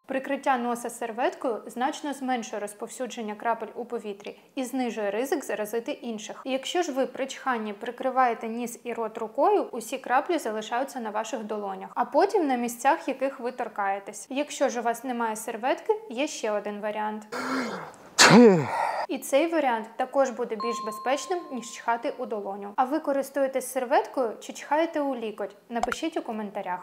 Прикриття носа серветкою значно зменшує розповсюдження крапель у повітрі і знижує ризик заразити інших. І якщо ж ви при чханні прикриваєте ніс і рот рукою, усі краплі залишаються на ваших долонях, а потім на місцях, яких ви торкаєтесь. Якщо ж у вас немає серветки, є ще один варіант. І цей варіант також буде більш безпечним, ніж чхати у долоню. А ви користуєтесь серветкою чи чхаєте у лікоть? Напишіть у коментарях.